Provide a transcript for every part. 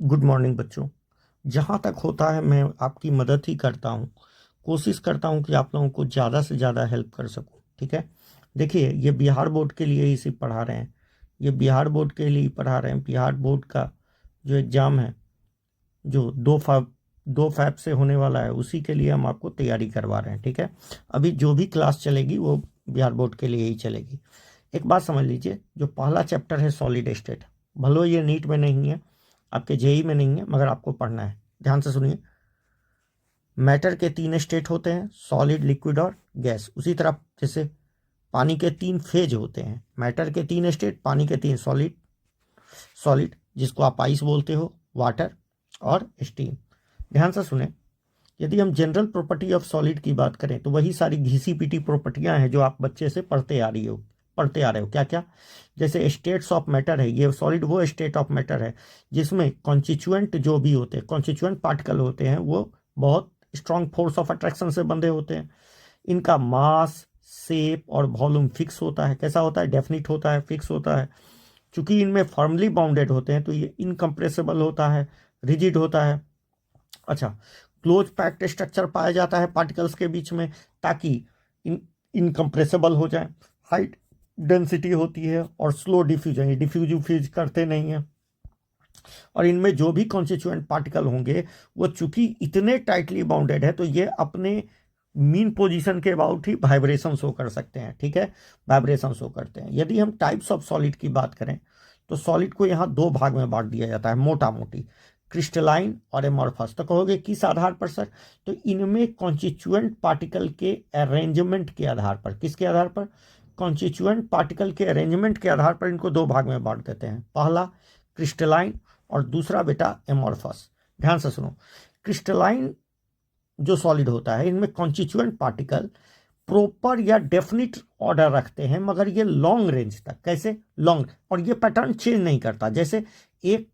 Good morning बच्चों। जहाँ तक होता है मैं आपकी मदद ही करता हूँ। कोशिश करता हूँ कि आप लोगों को ज़्यादा से ज़्यादा हेल्प कर सकूँ। ठीक है, देखिए ये बिहार बोर्ड के लिए ही सिर्फ पढ़ा रहे हैं। ये बिहार बोर्ड के लिए ही पढ़ा रहे हैं। बिहार बोर्ड का जो एग्ज़ाम है, जो 2 फैब से होने वाला है, उसी के लिए हम आपको तैयारी करवा रहे हैं। ठीक है, अभी जो भी क्लास चलेगी वो बिहार बोर्ड के लिए ही चलेगी। एक बात समझ लीजिए, जो पहला चैप्टर है सॉलिड स्टेट, भलो ये नीट में नहीं है, आपके जेई में नहीं है, मगर आपको पढ़ना है। ध्यान से सुनिए। मैटर के 3 स्टेट होते हैं, सॉलिड, लिक्विड और गैस। उसी तरह जैसे पानी के 3 फेज होते हैं, मैटर के 3 स्टेट, पानी के 3, सॉलिड, सॉलिड जिसको आप आइस बोलते हो, वाटर और स्टीम। ध्यान से सुने, यदि हम जनरल प्रॉपर्टी ऑफ सॉलिड की बात करें तो वही सारी घिसी पीटी प्रॉपर्टियां हैं जो आप बच्चे से पढ़ते आ रहे हो। क्या क्या? जैसे स्टेट्स ऑफ मैटर है, ये सॉलिड वो स्टेट ऑफ मैटर है जिसमें कॉन्स्टिट्यूएंट जो भी होते हैं, कॉन्स्टिट्यूएंट पार्टिकल होते हैं, वो बहुत स्ट्रॉन्ग फोर्स ऑफ अट्रैक्शन से बंधे होते हैं। इनका मास, शेप और वॉल्यूम फिक्स होता है। कैसा होता है? डेफिनिट होता है, फिक्स होता है। चूंकि इनमें फर्मली बाउंडेड होते हैं तो ये इनकम्प्रेसिबल होता है, रिजिड होता है। अच्छा, क्लोज पैक्ड स्ट्रक्चर पाया जाता है पार्टिकल्स के बीच में ताकि इनकम्प्रेसिबल हो जाए। हाइट डेंसिटी होती है और स्लो डिफ्यूजन, ये डिफ्यूज करते नहीं है। और इनमें जो भी कॉन्स्टिट्यूएंट पार्टिकल होंगे वो चूंकि इतने टाइटली बाउंडेड है तो ये अपने मीन पोजीशन के अबाउट ही वाइब्रेशन शो कर सकते हैं। ठीक है, वाइब्रेशन शो करते हैं। यदि हम टाइप्स ऑफ सॉलिड की बात करें तो सॉलिड को यहाँ 2 भाग में बांट दिया जाता है, मोटा मोटी, क्रिस्टलाइन और एमॉर्फस। तो कहोगे किस आधार पर सर? तो इनमें कॉन्स्टिट्यूएंट पार्टिकल के अरेंजमेंट के आधार पर। किसके आधार पर? कॉन्स्टिट्यूएंट पार्टिकल के अरेंजमेंट के आधार पर इनको 2 भाग में बांट देते हैं। पहला क्रिस्टलाइन और दूसरा बेटा एमॉर्फस। ध्यान से सुनो, क्रिस्टलाइन जो सॉलिड होता है इनमें कॉन्स्टिट्यूएंट पार्टिकल प्रॉपर या डेफिनिट ऑर्डर रखते हैं, मगर ये लॉन्ग रेंज तक। कैसे लॉन्ग? और ये पैटर्न चेंज नहीं करता। जैसे एक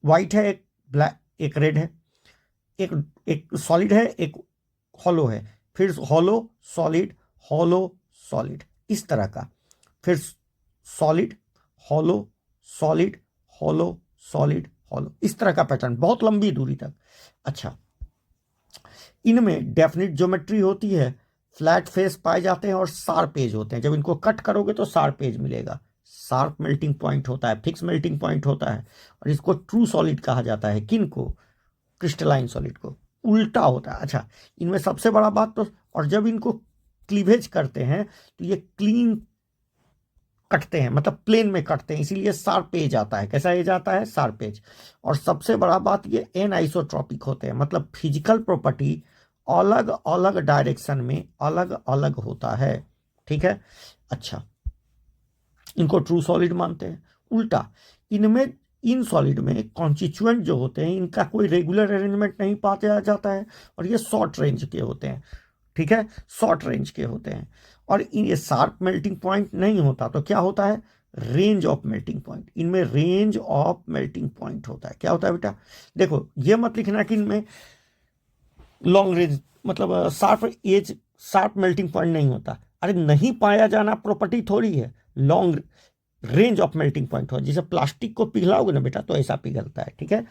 वाइट है, एक ब्लैक, एक रेड है, एक एक सॉलिड है, एक हॉलो है, फिर हॉलो सॉलिड, हॉलो सॉलिड, इस तरह का। फिर solid, hollow, solid, hollow, solid, hollow, इस तरह का पैटर्न बहुत लंबी दूरी तक। अच्छा, इनमें डेफिनिट ज्योमेट्री होती है, फ्लैट फेस पाए जाते हैं और शार्प एज होते हैं। जब इनको कट करोगे तो शार्प एज मिलेगा। शार्प मेल्टिंग पॉइंट होता है, फिक्स मेल्टिंग पॉइंट होता है। और इसको ट्रू सॉलिड कहा जाता है। किन को? क्रिस्टलाइन सॉलिड को। उल्टा होता है। अच्छा, इनमें सबसे बड़ा बात तो, और जब इनको क्लीवेज करते हैं तो ये क्लीन कटते हैं, मतलब प्लेन में कटते हैं, इसीलिए शार्प एज आता है। कैसा एज आता है? Sharp edge. और सबसे बड़ा बात, ये एन आइसोट्रॉपिक होते हैं, मतलब फिजिकल प्रॉपर्टी अलग अलग डायरेक्शन में अलग अलग होता है। ठीक है, अच्छा, इनको ट्रू सॉलिड मानते हैं। उल्टा, इनमें, इन सॉलिड में कॉन्स्टिट्यूएंट जो होते हैं इनका कोई रेगुलर अरेंजमेंट नहीं पाया जाता है और ये शॉर्ट रेंज के होते हैं। ठीक है, शॉर्ट रेंज के होते हैं। और ये शार्प मेल्टिंग पॉइंट नहीं होता तो क्या होता है? Range of melting point. इनमें रेंज ऑफ मेल्टिंग पॉइंट होता है। क्या होता है बेटा? देखो, ये मत लिखना कि इनमें लॉन्ग रेंज, मतलब शार्प मेल्टिंग पॉइंट नहीं होता। अरे नहीं पाया जाना प्रॉपर्टी थोड़ी है, long range of melting point हो। जैसे प्लास्टिक को पिघलाओगे ना बेटा तो ऐसा पिघलता है। ठीक है,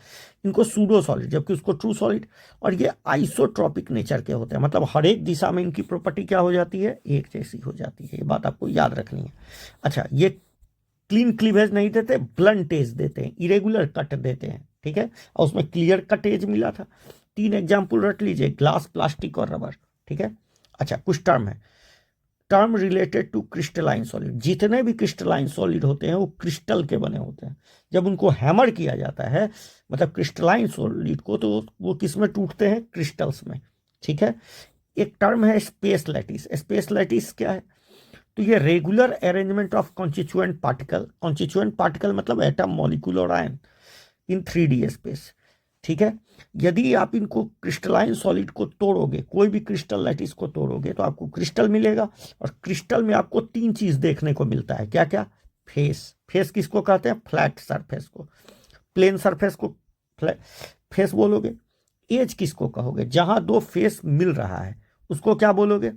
इनको सूडो सॉलिड, जबकि उसको ट्रू सॉलिड। और ये आइसोट्रॉपिक नेचर के होते हैं, मतलब हर एक दिशा में इनकी प्रॉपर्टी क्या हो जाती है? एक जैसी हो जाती है। ये बात आपको याद रखनी है। अच्छा, ये क्लीन क्लीवेज नहीं देते, ब्लंट एज देते हैं, इरेगुलर कट देते हैं। ठीक है, और उसमें क्लियर कट एज मिला था। 3 एग्जाम्पल रट लीजिए, ग्लास, प्लास्टिक और रबर। ठीक है, अच्छा, कुछ टर्म है, term related to crystalline solid. जितने भी क्रिस्टलाइन सॉलिड होते हैं वो क्रिस्टल के बने होते हैं। जब उनको हैमर किया जाता है, मतलब क्रिस्टलाइन सॉलिड को, तो वो किस में टूटते हैं? क्रिस्टल्स में। ठीक है, एक टर्म है स्पेस लैटिस। स्पेस लैटिस क्या है? तो ये regular arrangement of constituent particle. Constituent particle मतलब एटम, मॉलिक्यूल और आयन इन 3D स्पेस। ठीक है, यदि आप इनको क्रिस्टलाइन सॉलिड को तोड़ोगे, कोई भी क्रिस्टल लैटिस को तोड़ोगे तो आपको क्रिस्टल मिलेगा। और क्रिस्टल में आपको 3 चीज देखने को मिलता है। क्या क्या? फेस। फेस किसको कहते हैं? फ्लैट सरफेस को। प्लेन सरफेस को फेस बोलोगे। एज किसको कहोगे? जहां 2 फेस मिल रहा है उसको क्या बोलोगे?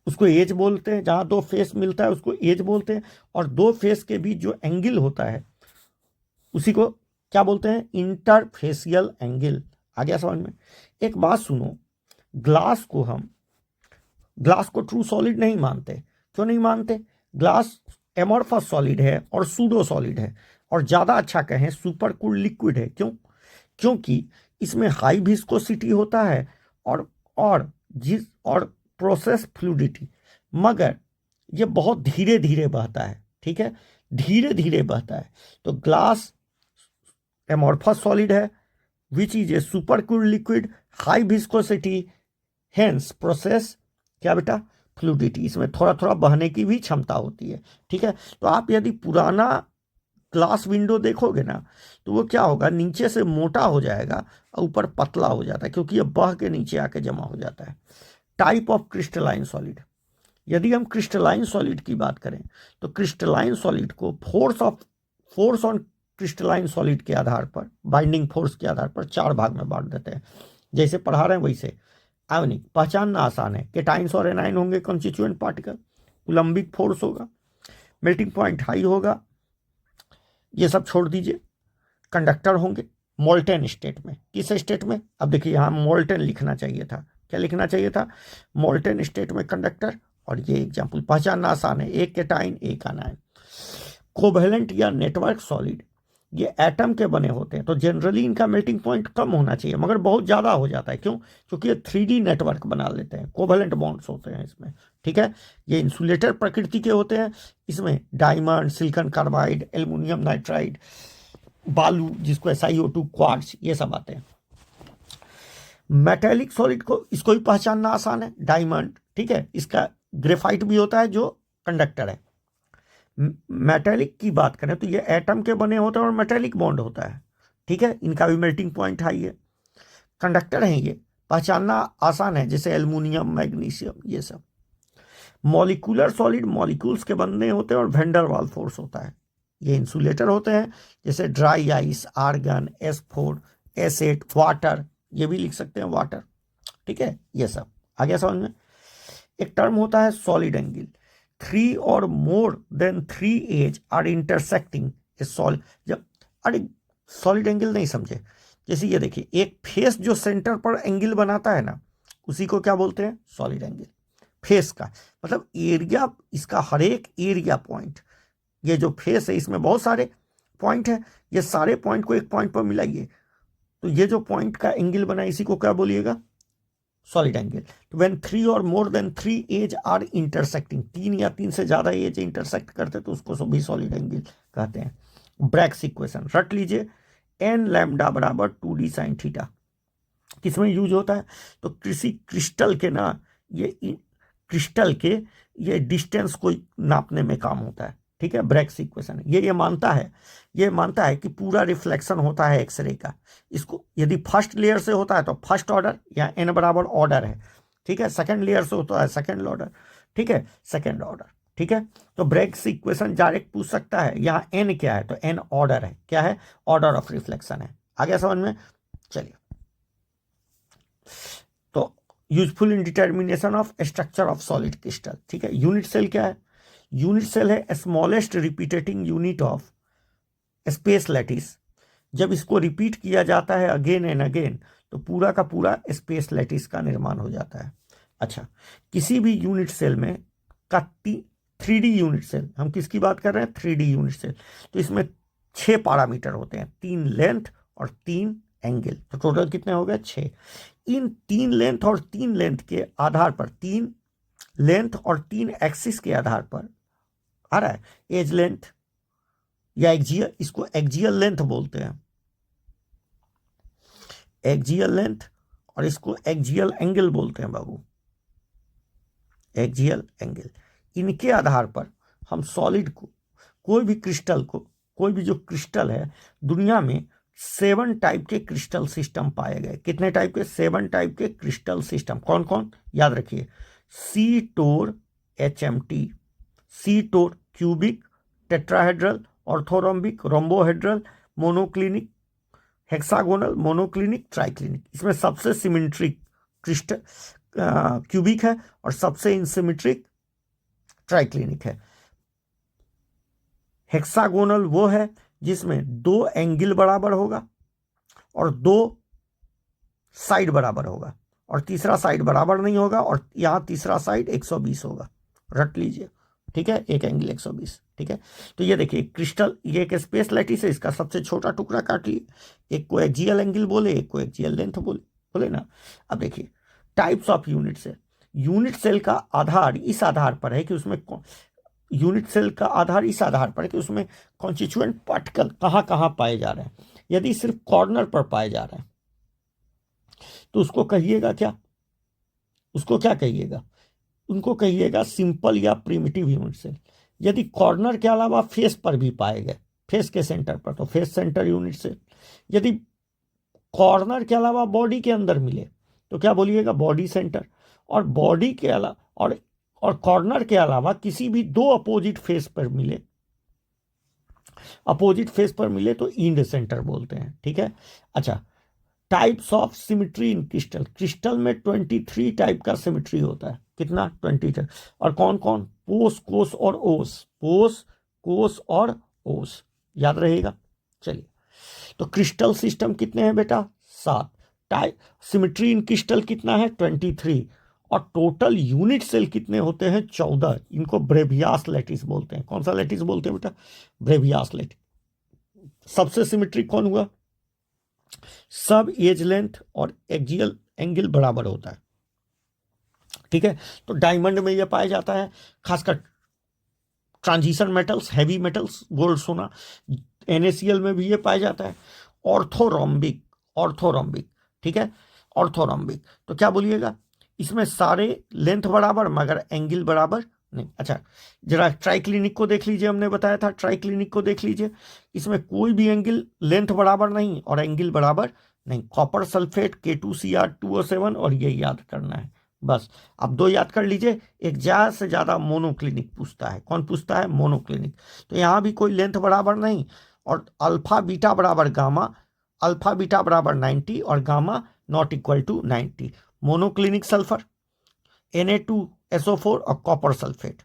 उसको एज बोलते हैं। जहां 2 फेस मिलता है उसको एज बोलते हैं। और 2 फेस के बीच जो एंगल होता है उसी को क्या बोलते हैं, इंटरफेसियल एंगल। आ गया समझ में। एक बात सुनो, ग्लास को ट्रू सॉलिड नहीं मानते। क्यों नहीं मानते? ग्लास एमॉर्फस सॉलिड है और सूडो सॉलिड है, और ज्यादा अच्छा कहें सुपर कूल लिक्विड है। क्यों? क्योंकि इसमें हाई विस्कोसिटी होता है और प्रोसेस फ्लूइडिटी, मगर ये बहुत धीरे धीरे बहता है। ठीक है, धीरे धीरे बहता है। तो ग्लास एमॉर्फस सॉलिड है, which is a super cool liquid, high viscosity, hence process क्या बेटा, फ्लूइडिटी। इसमें थोड़ा थोड़ा बहने की भी क्षमता होती है। ठीक है, तो आप यदि पुराना ग्लास विंडो देखोगे ना, तो वो क्या होगा, नीचे से मोटा हो जाएगा और ऊपर पतला हो जाता है, क्योंकि ये बह के नीचे आके जमा हो जाता है। टाइप ऑफ क्रिस्टलाइन सॉलिड, यदि हम क्रिस्टलाइन सॉलिड की बात करें तो क्रिस्टलाइन सॉलिड को फोर्स ऑन क्रिस्टलाइन सॉलिड के आधार पर, बाइंडिंग फोर्स के आधार पर 4 भाग में बांट देते हैं। जैसे पढ़ा रहे हैं वैसे। आयोनिक पहचानना आसान है, केटाइंस और एनाइन होंगे कॉन्स्टिट्यूएंट पार्टिकल, कुलम्बिक फोर्स होगा, मेल्टिंग पॉइंट हाई होगा, ये सब छोड़ दीजिए। कंडक्टर होंगे मोल्टेन स्टेट में। किस स्टेट में? अब देखिए यहाँ मोल्टेन लिखना चाहिए था। क्या लिखना चाहिए था? मोल्टेन स्टेट में कंडक्टर। और ये एग्जाम्पल पहचानना आसान है, एक केटाइन एक एनाइन। कोवेलेंट या नेटवर्क सॉलिड, ये एटम के बने होते हैं, तो जनरली इनका मेल्टिंग पॉइंट कम होना चाहिए, मगर बहुत ज़्यादा हो जाता है। क्यों? क्योंकि ये 3D नेटवर्क बना लेते हैं, कोवेलेंट बॉन्ड्स होते हैं इसमें। ठीक है, ये इंसुलेटर प्रकृति के होते हैं। इसमें diamond, silicon carbide, aluminium nitride, बालू जिसको SiO2, क्वार्ट्ज, ये सब आते हैं। मेटेलिक सॉलिड को, इसको भी पहचानना आसान है, डायमंड। ठीक है, इसका ग्रेफाइट भी होता है जो कंडक्टर है। मेटेलिक की बात करें तो ये एटम के बने होते हैं और मेटेलिक बॉन्ड होता है। ठीक है, इनका भी मेल्टिंग पॉइंट हाई है। कंडक्टर हैं ये, पहचानना आसान है, जैसे एल्युमिनियम, मैग्नीशियम, ये सब। मॉलिक्यूलर सॉलिड, मॉलिक्यूल्स के बने होते हैं और वेंडर वाल फोर्स होता है। ये इंसुलेटर होते हैं, जैसे dry ice, argon, S4, S8, water, ये भी लिख सकते हैं वाटर। ठीक है, ये सब आ गया समझ में। एक टर्म होता है सॉलिड एंगल। 3 और more than 3 edge are intersecting a solid. जब, अरे सॉलिड एंगल नहीं समझे, जैसे ये देखिए, एक फेस जो सेंटर पर एंगल बनाता है ना, उसी को क्या बोलते हैं? Solid angle. फेस का मतलब एरिया, इसका हर एक एरिया पॉइंट, ये जो फेस है इसमें बहुत सारे पॉइंट है, ये सारे पॉइंट को एक पॉइंट पर मिलाइए, तो ये जो पॉइंट का एंगल बना इसी को क्या बोलिएगा? Solid angle. तो व्हेन 3 और more than 3 edge are intersecting, 3 या 3 से ज्यादा एज इंटरसेक्ट करते तो उसको भी सॉलिड एंगल कहते हैं। ब्रैग्स इक्वेशन रट लीजिए, n लैम्डा बराबर 2d साइन थीटा। किसमें यूज होता है? तो किसी क्रिस्टल के ना, ये क्रिस्टल के ये डिस्टेंस को नापने में काम होता है। ठीक है, ब्रैग्स इक्वेशन ये मानता है कि पूरा रिफ्लेक्शन होता है एक्सरे का। इसको यदि फर्स्ट लेयर से होता है तो फर्स्ट ऑर्डर या n बराबर ऑर्डर है। ठीक है, सेकंड लेयर से होता है सेकंड ऑर्डर। ठीक है, सेकंड ऑर्डर। ठीक है, तो ब्रैग्स इक्वेशन डायरेक्ट पूछ सकता है, यहाँ n क्या है? तो n ऑर्डर है। क्या है? ऑर्डर ऑफ रिफ्लेक्शन है। आ गया समझ में? चलिए, तो useful in determination of structure of solid crystal. ठीक है, यूनिट सेल क्या है? यूनिट सेल है smallest repeating unit of space lattice. जब इसको रिपीट किया जाता है अगेन एंड अगेन, तो पूरा का पूरा स्पेस लैटिस का निर्माण हो जाता है। अच्छा, किसी भी यूनिट सेल में का 3D यूनिट सेल, हम किसकी बात कर रहे हैं? 3D unit cell. तो इसमें 6 पैरामीटर होते हैं, 3 लेंथ और 3 एंगल, तो टोटल कितने हो गए? 6। इन 3 लेंथ और 3 लेंथ के आधार पर, 3 लेंथ और 3 एक्सिस के आधार पर आ रहा है एज लेंथ या एक्जियल, इसको एक्जियल लेंथ बोलते हैं, एक्जियल लेंथ, और इसको एक्जियल एंगल बोलते हैं बाबू, एक्जियल एंगल। इनके आधार पर हम सॉलिड को, कोई भी क्रिस्टल को, कोई भी जो क्रिस्टल है, दुनिया में 7 टाइप के क्रिस्टल सिस्टम पाए गए। कितने टाइप के? 7 टाइप के क्रिस्टल सिस्टम। कौन कौन? याद रखिए, C-TOR HMT, C-TOR cubic, tetrahedral, orthorhombic, rhombohedral, monoclinic, hexagonal, monoclinic, triclinic. इसमें सबसे सिमेट्रिक क्रिस्टल क्यूबिक है और सबसे इनसिमेट्रिक ट्राइक्लिनिक है। हेक्सागोनल वो है जिसमें 2 एंगल बराबर होगा और 2 साइड बराबर होगा, और तीसरा साइड बराबर नहीं होगा, और यहां तीसरा साइड 120 होगा, रट लीजिए, ठीक है, एक एंगल 120, ठीक है। तो ये देखिए क्रिस्टल, ये एक स्पेस लैटिस है, इसका सबसे छोटा टुकड़ा काट लिए, एक को एक्सियल एंगल बोले, एक को एक्सियल लेंथ बोले, बोले ना। अब देखिए types of unit cell. Unit cell का आधार इस आधार पर है कि उसमें यूनिट सेल का आधार इस आधार पर है कि उसमें कॉन्स्टिट्यूएंट पार्टिकल कहाँ कहाँ पाए जा रहे हैं। यदि सिर्फ कॉर्नर पर पाए जा रहे हैं तो उसको कहिएगा क्या, उसको क्या कहिएगा, उनको कहिएगा सिंपल या प्रिमिटिव यूनिट सेल। यदि कॉर्नर के अलावा फेस पर भी पाए गए, फेस के सेंटर पर, तो फेस सेंटर यूनिट सेल। यदि कॉर्नर के अलावा बॉडी के अंदर मिले तो क्या बोलिएगा, बॉडी सेंटर। और बॉडी के अलावा और कॉर्नर के अलावा किसी भी 2 अपोजिट फेस पर मिले, अपोजिट फेस पर मिले तो इंड सेंटर बोलते हैं, ठीक है। अच्छा, types of symmetry in crystal. Crystal में 23 टाइप का सिमेट्री होता है, कितना, 23। और कौन कौन, पोस, कोस और ओस, पोस, कोस और ओस, याद रहेगा। चलिए, तो क्रिस्टल सिस्टम कितने हैं बेटा, 7 टाइप। सिमेट्री इन क्रिस्टल कितना है, 23। और टोटल यूनिट सेल कितने होते हैं, 14। इनको ब्रेवियास लैटिस बोलते हैं। कौन सा लैटिस बोलते हैं बेटा, ब्रेवियास लैटिस। सबसे सिमेट्रिक कौन हुआ, सब एज लेंथ और एक्सियल एंगल बराबर होता है, ठीक है। तो डायमंड में यह पाया जाता है, खासकर transition metals, heavy metals, gold, सोना। NaCl में भी ये पाया जाता है। ऑर्थोरोम्बिक, ऑर्थोरोम्बिक, ठीक है, ऑर्थोरोम्बिक। तो क्या बोलिएगा, इसमें सारे लेंथ बराबर मगर एंगल बराबर नहीं। अच्छा, जरा ट्राइक्लिनिक को देख लीजिए, हमने बताया था, ट्राइक्लिनिक को देख लीजिए। इसमें कोई भी एंगल, लेंथ बराबर नहीं और एंगल बराबर नहीं। कॉपर सल्फेट, K2Cr2O7, और ये याद करना है बस। अब 2 याद कर लीजिए। एक ज्यादा से ज्यादा मोनोक्लिनिक पूछता है। कौन पूछता है, मोनोक्लिनिक। तो यहां भी कोई लेंथ बराबर नहीं, और अल्फा बीटा बराबर गामा, अल्फा बीटा बराबर 90 और gamma not equal to 90। Monoclinic sulphur, Na2SO4 और कॉपर सल्फेट,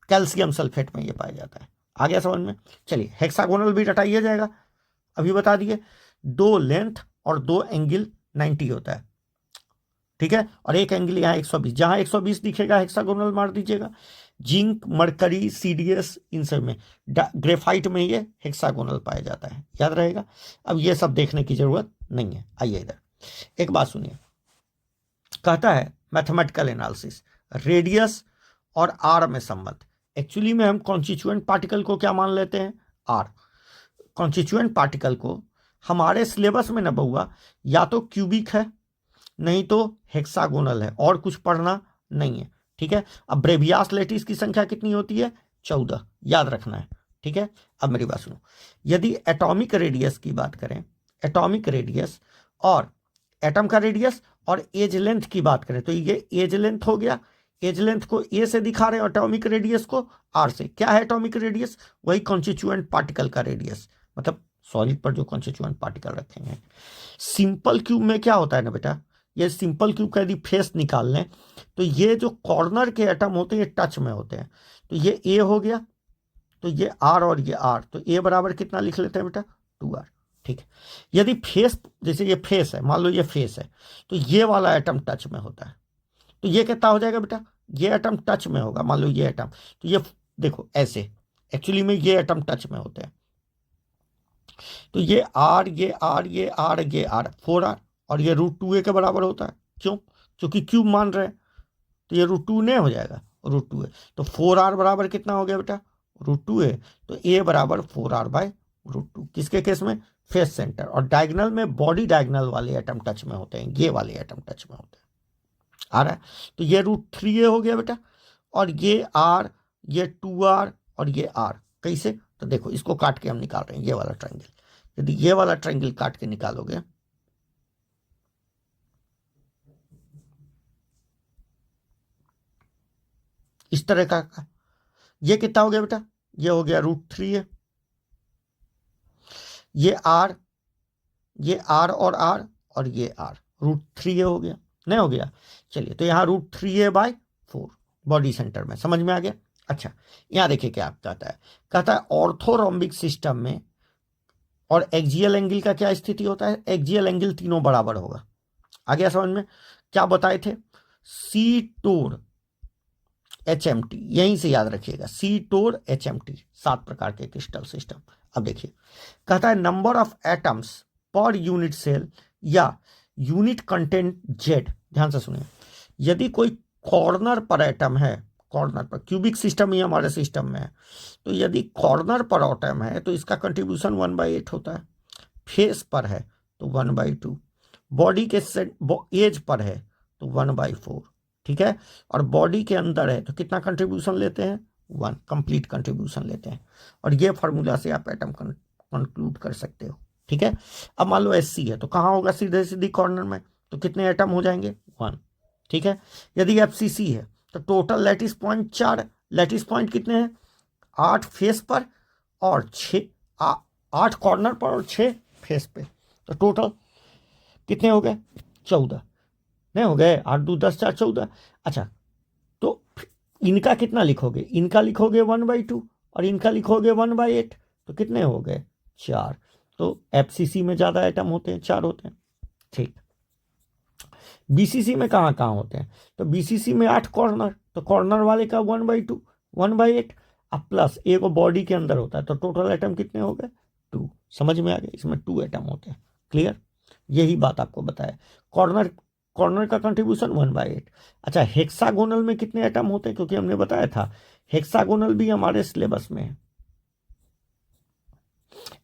कैल्शियम सल्फेट में ये पाया जाता है। आ गया समझ में। चलिए, हेक्सागोनल भी रटाइए जाएगा, अभी बता दिए। 2 लेंथ और 2 एंगल 90 होता है, ठीक है। और एक एंगल यहाँ 120, जहां 120 दिखेगा हेक्सागोनल मार दीजिएगा। जिंक, मरकरी, CDS, इन सब में, ग्रेफाइट में ये हेक्सागोनल पाया जाता है, याद रहेगा। अब ये सब देखने की जरूरत नहीं है। आइए इधर, एक बात सुनिए। कहता है मैथमेटिकल एनालिसिस, रेडियस और आर में संबंध। एक्चुअली में हम कॉन्स्टिट्यूएंट पार्टिकल को क्या मान लेते हैं, आर। कॉन्स्टिट्यूएंट पार्टिकल को हमारे सिलेबस में न बहुआ या तो क्यूबिक है, नहीं तो हेक्सागोनल है, और कुछ पढ़ना नहीं है, ठीक है। अब ब्रेवियास लैटिस की संख्या कितनी होती है, 14, याद रखना है, ठीक है। अब मेरी बात सुनो, यदि एटॉमिक रेडियस की बात करें, एटॉमिक रेडियस और एटम का रेडियस और एज लेंथ की बात करें, तो ये एज लेंथ हो गया। एज लेंथ को ए से दिखा रहे हैं, एटॉमिक रेडियस को आर से। क्या है एटॉमिक रेडियस, वही कॉन्स्टिट्यूएंट पार्टिकल का रेडियस, मतलब सॉलिड पर जो कॉन्स्टिट्यूएंट पार्टिकल रखेंगे। सिंपल क्यूब में क्या होता है ना बेटा, ये सिंपल क्यूब का यदि फेस निकाल लें तो ये जो कॉर्नर के एटम होते हैं ये टच में होते हैं। तो ये ए हो गया, तो ये आर और ये आर, तो ए बराबर कितना लिख लेते हैं बेटा, 2r, ठीक है। यदि फेस, जैसे ये फेस है, मान लो ये फेस है, तो ये वाला एटम टच में होता है, तो ये कितना हो जाएगा बेटा, ये एटम टच में होगा, मान लो ये एटम, तो ये देखो ऐसे, एक्चुअली में ये एटम टच में होते हैं। तो ये आर, ये आर, ये आर, ये आर, 4r, और ये √2a के बराबर होता है। क्यों, क्योंकि क्यूब मान रहे हैं, तो ये √2a हो जाएगा, √2a। तो 4r बराबर कितना हो गया बेटा, √2a। तो a बराबर 4r/√2, किसके केस में, फेस सेंटर। और डायगोनल में बॉडी डायगोनल वाले एटम टच में होते हैं, ये वाले एटम टच में होते हैं, आ रहा है। तो ये √3a हो गया बेटा, और ये r, ये 2r और ये r, कैसे, तो देखो इसको काट के हम निकाल रहे हैं, ये वाला ट्रायंगल। यदि ये वाला ट्रायंगल काट के निकालोगे, इस तरह का, ये कितना हो गया बेटा, ये हो गया √3a। ये r, ये r और ये r, √3a हो गया, नहीं हो गया। चलिए, तो यहाँ √3a/4 बॉडी सेंटर में, समझ में आ गया। अच्छा, यहाँ देखिए क्या कहता है, कहता है ऑर्थोरोम्बिक सिस्टम में और एक्सियल एंगल का क्या स्थिति होता है, एक्सियल एंगल तीनों बराबर होगा। आ गया समझ में? क्या बताए थे, सी टोर HMT, यहीं से याद रखिएगा, सी टोर HMT, 7 प्रकार के क्रिस्टल सिस्टम। अब देखिए कहता है number of atoms per unit cell या यूनिट कंटेंट जेड। ध्यान से सुनिए, यदि कोई कॉर्नर पर एटम है, कॉर्नर पर, क्यूबिक सिस्टम ही हमारे सिस्टम में है, तो यदि कॉर्नर पर एटम है तो इसका कंट्रीब्यूशन 1/8 होता है। फेस पर है तो 1/2, बॉडी के एज पर है तो 1/4, ठीक है। और बॉडी के अंदर है तो कितना कंट्रीब्यूशन लेते हैं, 1, कंप्लीट कंट्रीब्यूशन लेते हैं। और ये फार्मूला से आप एटम कंक्लूड कर सकते हो, ठीक है। अब मान लो SC है तो कहाँ होगा, सीधे सीधी कॉर्नर में, तो कितने एटम हो जाएंगे, 1, ठीक है। यदि FCC है तो total lattice point 4, lattice point कितने हैं, 8 फेस पर और 8 कॉर्नर पर और 6 फेस पे, तो टोटल कितने हो गए, 14 नहीं हो गए, 8 2 10 4 14। अच्छा, तो इनका कितना लिखोगे, इनका लिखोगे 1/2 और इनका लिखोगे 1/8, तो कितने हो गए, 4। तो FCC में ज़्यादा आइटम होते हैं, 4 होते हैं, ठीक। BCC में कहाँ कहाँ होते हैं, तो BCC में 8 कॉर्नर, तो कॉर्नर वाले का 1/2 1/8, अब प्लस एक बॉडी के अंदर होता है, तो टोटल आइटम कितने हो गए, 2। समझ में आ गया, इसमें 2 आइटम होते हैं, क्लियर। यही बात आपको बताया, कॉर्नर का कंट्रीब्यूशन 1/8। अच्छा, हेक्सागोनल में कितने एटम होते हैं, क्योंकि हमने बताया था हेक्सागोनल भी हमारे सिलेबस में है।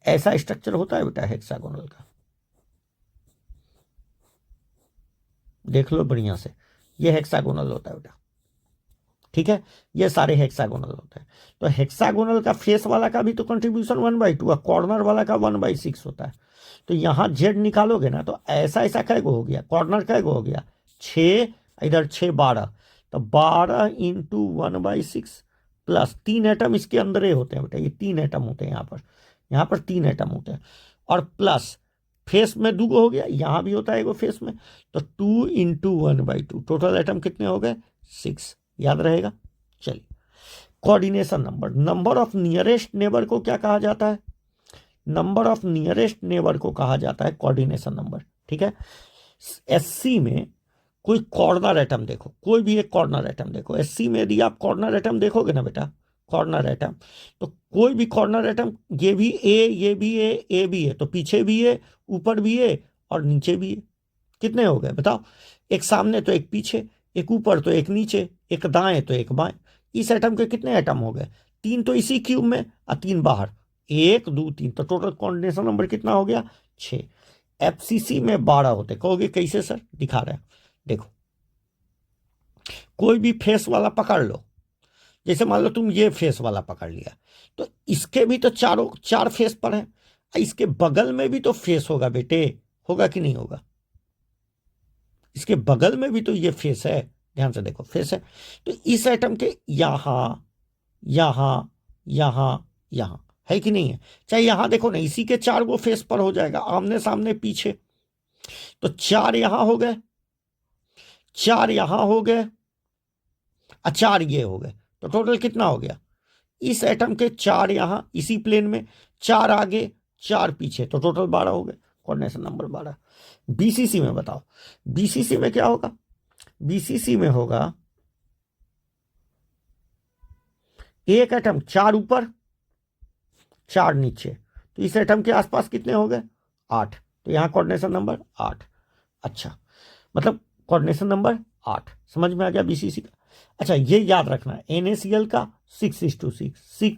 ऐसा स्ट्रक्चर होता है बेटा हेक्सागोनल का, देख लो बढ़िया से, ये हेक्सागोनल होता है बेटा, ठीक है। ये सारे हेक्सागोनल होते हैं। तो हेक्सागोनल का फेस वाला का भी तो कंट्रीब्यूशन 1/2 और कॉर्नर वाला का 1/6 होता है। तो यहाँ जेड निकालोगे ना तो ऐसा ऐसा कैगो हो गया, कॉर्नर कैगो हो गया 6, इधर 6 12, तो 12 इंटू 1/6 प्लस 3 एटम इसके अंदर ही होते हैं बेटा, ये 3 एटम होते हैं यहाँ पर 3 एटम होते हैं, और प्लस फेस में 2 हो गया, यहाँ भी होता है एगो फेस में, तो 2 इंटू 1/2, टोटल एटम कितने हो गए, 6, याद रहेगा। चलिए, coordination number, number of nearest neighbour को क्या कहा जाता है, नंबर ऑफ नियरेस्ट नेबर को कहा जाता है कोऑर्डिनेशन नंबर, ठीक है। SC में कोई कॉर्नर एटम देखो, कोई भी एक कॉर्नर एटम देखो, SC में यदि आप कॉर्नर एटम देखोगे ना बेटा, कॉर्नर एटम, तो कोई भी कॉर्नर एटम, ये भी A, ये भी A भी है, तो पीछे भी है, ऊपर भी है और नीचे भी है, कितने हो गए बताओ, एक सामने तो एक पीछे, एक ऊपर तो एक नीचे, एक दाएं तो एक बाएं। इस एटम के कितने एटम हो गए, 3 तो इसी क्यूब में और 3 बाहर, 1 2 3, तो टोटल कोऑर्डिनेशन नंबर कितना हो गया, 6। FCC में 12 होते, कहोगे कैसे सर, दिखा रहे हैं, देखो कोई भी फेस वाला पकड़ लो, जैसे मान लो तुम ये फेस वाला पकड़ लिया, तो इसके भी तो 4 फेस पर है, इसके बगल में भी तो फेस होगा बेटे, होगा कि नहीं होगा, इसके बगल में भी तो ये फेस है, ध्यान से देखो फेस है, तो इस एटम के यहां यहां यहां यहां है कि नहीं है, चाहे यहां देखो ना, इसी के 4 गो फेस पर हो जाएगा, आमने सामने पीछे, तो 4 यहां हो गए, 4 यहां हो गए, 4 ये हो गए, तो टोटल कितना हो गया, इस एटम के 4 यहां इसी प्लेन में, 4 आगे 4 पीछे, तो टोटल 12 हो गए, कोऑर्डिनेशन नंबर 12। BCC में बताओ, BCC में क्या होगा, BCC में होगा एक एटम 4 ऊपर 4 नीचे, तो इस एटम के आसपास कितने हो गए, 8, तो यहां कोऑर्डिनेशन नंबर 8। अच्छा, मतलब कोऑर्डिनेशन नंबर 8, समझ में आ गया BCC का। अच्छा, ये याद रखना, NaCl का 6:6,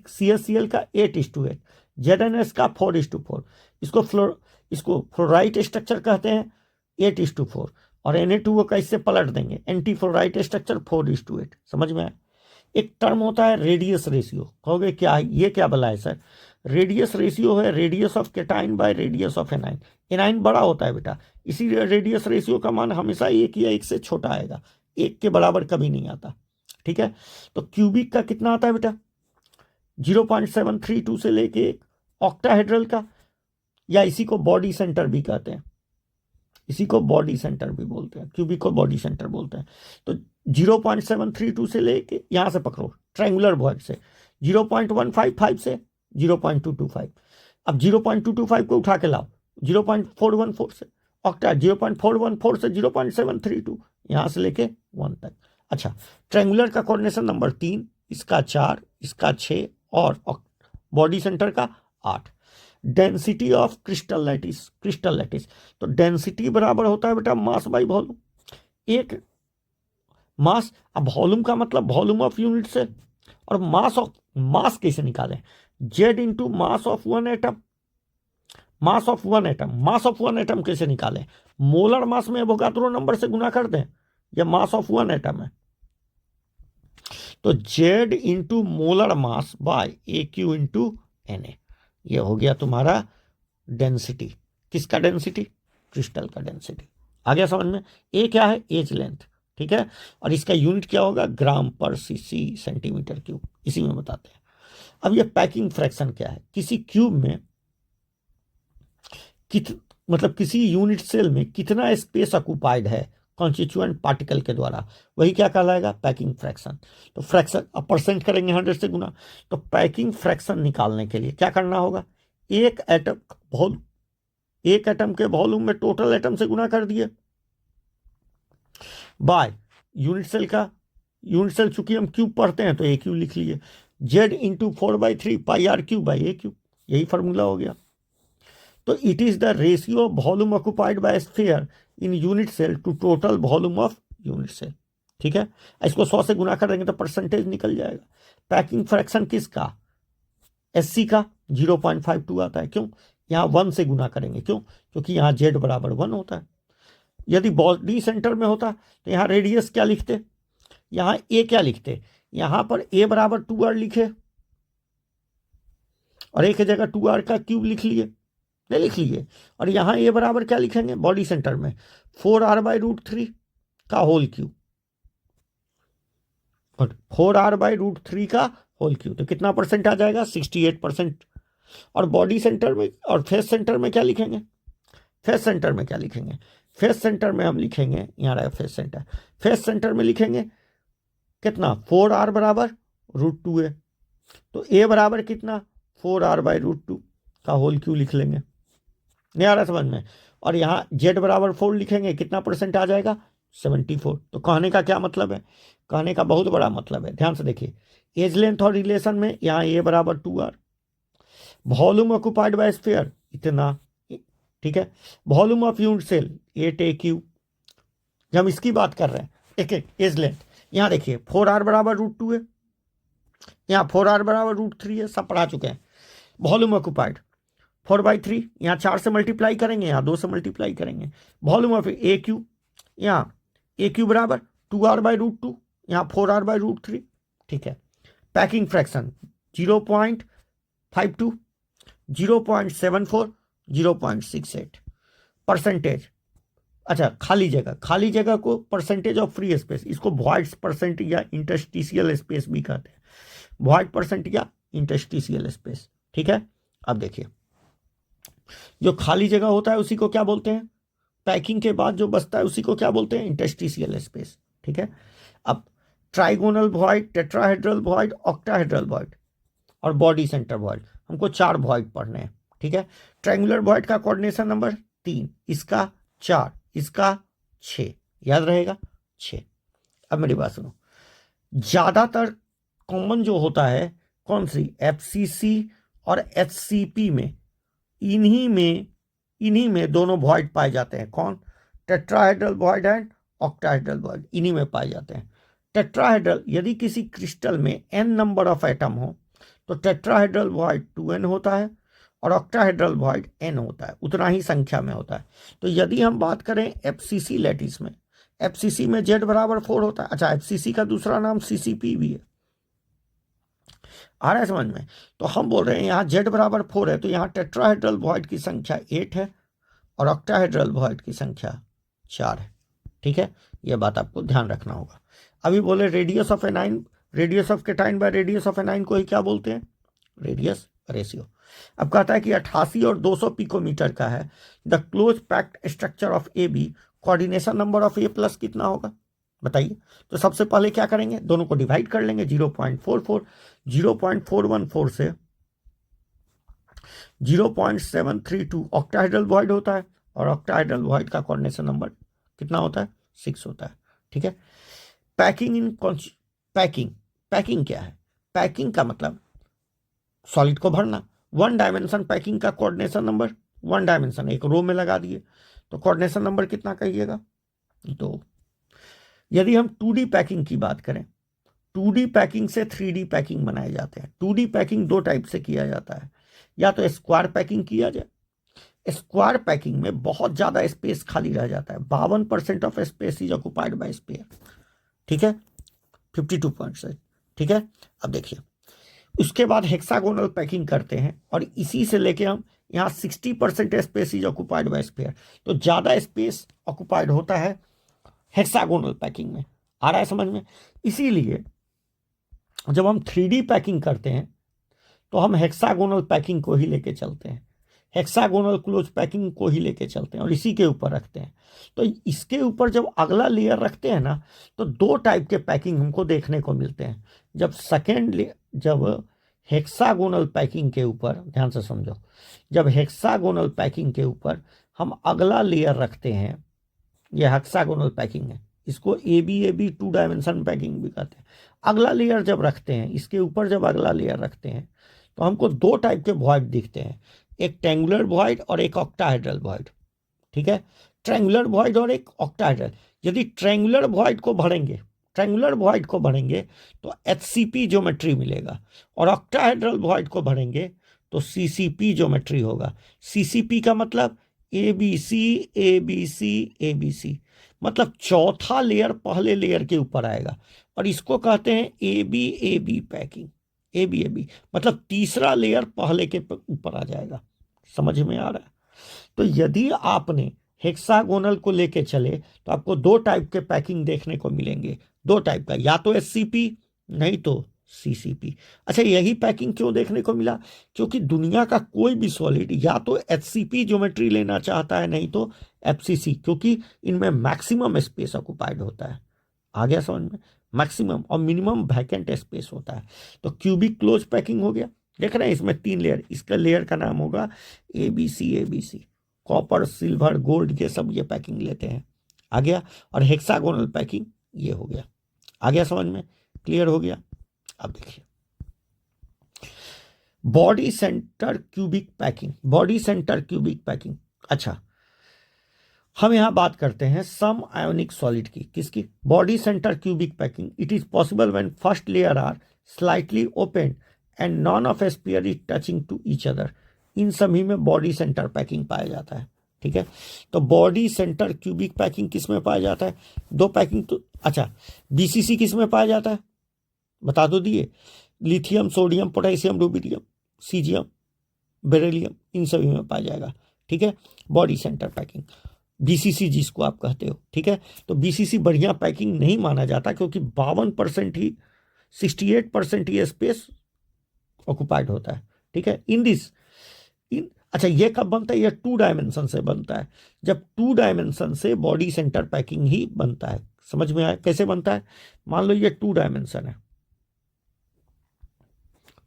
CaCl का 8:8, ZnS का 4:4, इसको फ्लोराइट स्ट्रक्चर कहते हैं 8:4, और Na2O का इससे पलट देंगे, एंटी फ्लोराइट स्ट्रक्चर 4:8, समझ में आया। एक टर्म होता है रेडियस रेशियो, कहोगे क्या है, ये क्या बला है सर, रेडियस रेशियो है radius of cation by radius of anion, A9 बड़ा होता है बेटा, इसी रेडियस रेशियो का मान हमेशा 1 या 1 से छोटा आएगा, 1 के बराबर कभी नहीं आता, ठीक है। तो क्यूबिक का कितना आता है बेटा, 0.732 से लेके 1, ऑक्टाहेड्रल का, या इसी को बॉडी सेंटर भी कहते हैं, इसी को बॉडी सेंटर भी बोलते हैं, क्यूबिक को बॉडी सेंटर बोलते हैं, तो 0.732 से लेके यहां से पकड़ो ट्रायंगुलर बॉक्स से 0.155 से 0.225, अब 0.225 को उठा के लाओ 0.414 से, ऑक्टा 0.414 से 0.732, यहां से लेके 1 तक। अच्छा, ट्रायंगुलर का कोऑर्डिनेशन नंबर 3, इसका 4, इसका 6 और बॉडी सेंटर का 8। डेंसिटी ऑफ क्रिस्टल लैटिस, तो डेंसिटी बराबर होता है बेटा मास बाई वॉल्यूम। एक मास, अब वॉल्यूम का मतलब वॉल्यूम ऑफ यूनिट सेल, और मास कैसे निकालें, Z into mass of one atom. Mass of one atom कैसे निकालें, मोलर मास में एवोगाद्रो नंबर से गुना कर दें, यह मास ऑफ वन एटम है, तो Z into molar mass by a cube into N A, यह हो गया तुम्हारा डेंसिटी। किसका डेंसिटी, क्रिस्टल का डेंसिटी। आ गया समझ में। ए क्या है, एज लेंथ, ठीक है, और इसका यूनिट क्या होगा, ग्राम पर सीसी सेंटीमीटर क्यूब, इसी में बताते हैं। अब ये पैकिंग फ्रैक्शन क्या है, किसी क्यूब में मतलब किसी यूनिट सेल में कितना स्पेस ऑक्युपाइड है कॉन्स्टिट्यूएंट पार्टिकल के द्वारा, वही क्या कहलाएगा, पैकिंग फ्रैक्शन। तो फ्रैक्शन अब परसेंट करेंगे 100 से गुना, तो पैकिंग फ्रैक्शन निकालने के लिए क्या करना होगा, एक एटम के वॉल्यूम में टोटल एटम से गुना कर दिए बाय यूनिट सेल चूंकि हम क्यूब पढ़ते हैं तो ए क्यूब लिख लिए, Z into 4/3 pi r cube by a cube, यही फॉर्मूला हो गया। तो it is the ratio of volume occupied by sphere in unit cell to total volume of unit cell, ठीक है। इसको 100 से गुना करेंगे तो परसेंटेज निकल जाएगा। पैकिंग फ्रैक्शन किसका, एससी का 0.52 आता है, क्यों, यहाँ 1 से गुना करेंगे, क्यों, क्योंकि यहाँ जेड बराबर 1 होता है। यदि बॉडी सेंटर में होता तो यहाँ रेडियस क्या लिखते, यहाँ ए क्या लिखते, यहाँ पर ए बराबर 2r लिखे और ए की जगह 2r का क्यूब लिख लिए, नहीं लिख लिए, और यहाँ ए बराबर क्या लिखेंगे बॉडी सेंटर में 4r/√3 का होल क्यूब, और 4r/√3 का होल क्यूब, तो कितना परसेंट आ जाएगा, 68%। और बॉडी सेंटर में और फेस सेंटर में क्या लिखेंगे, फेस सेंटर में क्या लिखेंगे, फेस सेंटर में हम लिखेंगे, यहाँ रहा फेस सेंटर में लिखेंगे कितना, 4r बराबर √2a, तो a बराबर कितना 4r/√2 का होल क्यूब लिख लेंगे, नहीं आ रहा समझ में। और यहाँ z बराबर 4 लिखेंगे, कितना परसेंट आ जाएगा 74। तो कहने का क्या मतलब है, कहने का बहुत बड़ा मतलब है, ध्यान से देखिए, एज लेंथ और रिलेशन में यहाँ a बराबर 2r, volume occupied by sphere इतना, ठीक है, volume of unit cell 8a³। जब हम इसकी बात कर रहे हैं एक एज लेंथ, यहाँ देखिए 4r बराबर √2 है, यहाँ 4r बराबर √3 है, सब पढ़ा चुके हैं। वॉल्यूम ऑक्युपाइड 4/3, यहाँ 4 से मल्टीप्लाई करेंगे, यहाँ 2 से मल्टीप्लाई करेंगे। वॉल्यूम ऑफ a³, यहाँ a³ बराबर 2r/√2, यहाँ 4r/√3, ठीक है। Packing fraction 0.52, 0.74, 0.68। परसेंटेज, अच्छा खाली जगह को परसेंटेज ऑफ फ्री स्पेस, इसको वॉइड परसेंट या इंटरस्टिशियल स्पेस भी कहते हैं, वॉइड परसेंट या इंटरस्टिशियल स्पेस, ठीक है। अब देखिए, जो खाली जगह होता है उसी को क्या बोलते हैं, पैकिंग के बाद जो बचता है उसी को क्या बोलते हैं, इंटरस्टिशियल स्पेस, ठीक है। अब trigonal void, tetrahedral void, octahedral void और बॉडी सेंटर वॉइड, हमको 4 वॉइड पढ़ने हैं, ठीक है। ट्रायंगुलर वॉइड का कोऑर्डिनेशन नंबर 3, इसका 4, इसका 6, याद रहेगा 6। अब मेरी बात सुनो, ज्यादातर कॉमन जो होता है कौन सी, एफसीसी और एचसीपी में, इन्हीं में दोनों वॉइड पाए जाते हैं, कौन, tetrahedral void and octahedral void, इन्हीं में पाए जाते हैं। टेट्राहेड्रल, यदि किसी क्रिस्टल में n नंबर ऑफ एटम हो तो टेट्राहेड्रल वॉइड 2n होता है और ऑक्टाहेड्रल वॉइड n होता है, उतना ही संख्या में होता है। तो यदि हम बात करें एफसीसी लैटिस में, एफसीसी में z बराबर 4 होता है। अच्छा, एफसीसी का दूसरा नाम सीसीपी भी है, आ रहा है समझ में। तो हम बोल रहे हैं यहाँ z बराबर 4 है, तो यहाँ टेट्राहेड्रल वॉइड की संख्या 8 है और ऑक्टाहेड्रल वॉइड की संख्या 4 है, ठीक है। यह बात आपको ध्यान रखना होगा। अभी बोले radius of anion, radius of cation by radius of anion को ही क्या बोलते हैं, रेडियस रेशियो। अब कहता है कि 88 और 200 पिकोमीटर का है the close packed structure of A B, coordination number of A plus कितना होगा बताइए। तो सबसे पहले क्या करेंगे, दोनों को डिवाइड कर लेंगे, 0.44, 0.414 से 0.732 ऑक्टाहेड्रल वॉइड होता है, और ऑक्टाहेड्रल वॉइड का कोऑर्डिनेशन नंबर कितना होता है? 6 होता है। ठीक है। पैकिंग पैकिंग क्या है? पैकिंग का मतलब सॉलिड को भरना। 1 डायमेंशन पैकिंग का कोऑर्डिनेशन नंबर, 1 डायमेंशन एक रो में लगा दिए, तो कोऑर्डिनेशन नंबर कितना कहिएगा? 2। यदि हम 2D पैकिंग की बात करें, 2D पैकिंग से 3D पैकिंग बनाए जाते हैं। 2D पैकिंग 2 टाइप से किया जाता है, या तो स्क्वायर पैकिंग किया जाए। स्क्वायर पैकिंग में बहुत ज्यादा स्पेस खाली रह जाता है, 52% of space is occupied by sphere. ठीक है, 52%। ठीक है। अब देखिए, उसके बाद हेक्सागोनल पैकिंग करते हैं, और इसी से लेके हम यहाँ 60% space is occupied by sphere, तो ज्यादा स्पेस ऑक्युपाइड होता है हेक्सागोनल पैकिंग में। आ रहा है समझ में? इसीलिए जब हम 3D पैकिंग करते हैं तो हम हेक्सागोनल पैकिंग को ही लेके चलते हैं, हेक्सागोनल क्लोज पैकिंग को ही लेके चलते हैं और इसी के ऊपर रखते हैं। तो इसके ऊपर जब अगला लेयर रखते हैं ना, तो 2 टाइप के पैकिंग हमको देखने को मिलते हैं। जब हेक्सागोनल पैकिंग के ऊपर, ध्यान से समझो, जब हेक्सागोनल पैकिंग के ऊपर हम अगला लेयर रखते हैं, यह हेक्सागोनल पैकिंग है, इसको AB 2 डायमेंशन पैकिंग भी कहते हैं। अगला लेयर जब रखते हैं, इसके ऊपर जब अगला लेयर रखते हैं, तो हमको 2 टाइप के वॉइड दिखते हैं, एक ट्रायंगुलर वॉइड और एक ऑक्टाहेड्रल वॉइड। ठीक है, ट्रायंगुलर वॉइड और एक ऑक्टाहेड्रल। यदि ट्रायंगुलर वॉइड को भरेंगे तो HCP ज्योमेट्री मिलेगा, और ऑक्टाहेड्रल वॉइड को भरेंगे तो CCP ज्योमेट्री होगा। CCP का मतलब ABC ABC ABC, मतलब चौथा लेयर पहले लेयर के ऊपर आएगा, और इसको कहते हैं AB पैकिंग। AB मतलब तीसरा लेयर पहले के ऊपर आ जाएगा। समझ में आ रहा है? तो यदि आपने हेक्सागोनल को लेके चले तो आपको 2 टाइप के पैकिंग देखने को मिलेंगे, 2 टाइप का, या तो SCP नहीं तो CCP। अच्छा, यही पैकिंग क्यों देखने को मिला? क्योंकि दुनिया का कोई भी सॉलिड या तो HCP ज्योमेट्री लेना चाहता है, नहीं तो FCC, क्योंकि इनमें मैक्सिमम स्पेस ऑक्युपाइड होता है। आ गया समझ में? मैक्सिमम और मिनिमम वैकेंट स्पेस होता है। तो क्यूबिक क्लोज पैकिंग हो गया। देख रहे हैं, इसमें 3 लेयर, इसका लेयर का नाम होगा ABC। कॉपर, सिल्वर, गोल्ड, ये सब ये पैकिंग लेते हैं। आ गया। और हेक्सागोनल पैकिंग ये हो गया। आ गया समझ में? क्लियर हो गया? अब देखिए, बॉडी सेंटर क्यूबिक पैकिंग। अच्छा, हम यहां बात करते हैं सम आयोनिक सॉलिड की। किसकी? Body center cubic packing. It is possible when first layer are slightly open and none of sphere is touching to each other. इन सभी में बॉडी सेंटर पैकिंग पाया जाता है। ठीक है, तो बॉडी सेंटर क्यूबिक पैकिंग किस में पाया जाता है? 2 पैकिंग तो, अच्छा, BCC किस में पाया जाता है बता दो दिए? Lithium, sodium, potassium, rubidium, caesium, beryllium, इन सभी में पाया जाएगा। ठीक है, बॉडी सेंटर पैकिंग, BCC जिसको आप कहते हो। ठीक है, तो BCC बढ़िया पैकिंग नहीं माना जाता, क्योंकि 52% ही, 68% ही स्पेस ऑक्युपाइड होता है। ठीक है, अच्छा, ये कब बनता है? ये 2 डायमेंशन से बनता है, जब 2 डायमेंशन से बॉडी सेंटर पैकिंग ही बनता है। समझ में आया कैसे बनता है? मान लो ये 2 डायमेंशन है,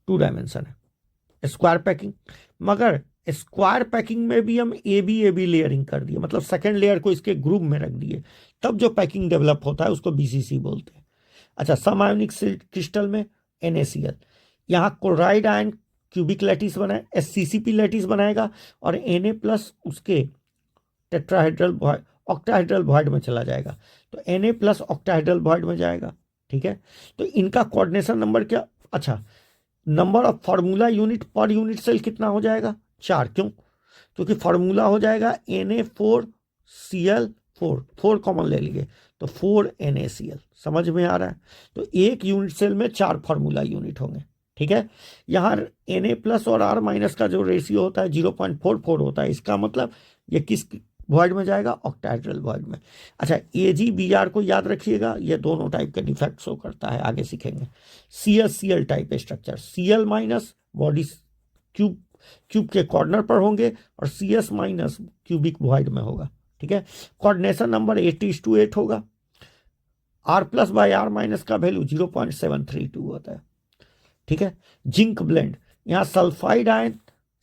2 डायमेंशन है स्क्वायर पैकिंग, मगर स्क्वायर पैकिंग में भी हम AB लेयरिंग कर दिए, मतलब सेकेंड लेयर को इसके ग्रुप में रख दिए, तब जो पैकिंग डेवलप होता है उसको BCC बोलते हैं। अच्छा, सम आयोनिक क्रिस्टल में NaCl, यहाँ क्लोराइड आयन क्यूबिक लैटिस बनाए, SCCP लैटिस बनाएगा, और Na प्लस उसके टेट्राहेड्रल ऑक्टाहेड्रल वॉइड में चला जाएगा, तो Na प्लस ऑक्टाहेड्रल वॉइड में जाएगा। ठीक है, तो इनका कोऑर्डिनेशन नंबर क्या? अच्छा, number of formula unit per unit cell कितना हो जाएगा? 4। क्यों? क्योंकि फार्मूला हो जाएगा Na4Cl4, 4 कॉमन ले लिए तो 4 NaCl। समझ में आ रहा है? तो एक यूनिट सेल में 4 फार्मूला यूनिट होंगे। ठीक है, यहाँ Na प्लस और R माइनस का जो रेशियो होता है 0.44 होता है, इसका मतलब ये किस वॉइड में जाएगा? ऑक्टाहेड्रल वॉइड में। अच्छा, AgBr को याद रखिएगा, ये दोनों टाइप के डिफेक्ट शो करता है, आगे सीखेंगे। CsCl type structure, Cl minus body cube के कॉर्नर पर होंगे, और CS माइनस क्यूबिक वॉइड में होगा। ठीक है, कोऑर्डिनेशन नंबर 8:8 होगा। R plus by R minus का वैल्यू 0.732 होता है। ठीक है, जिंक ब्लेंड, यहाँ सल्फाइड आयन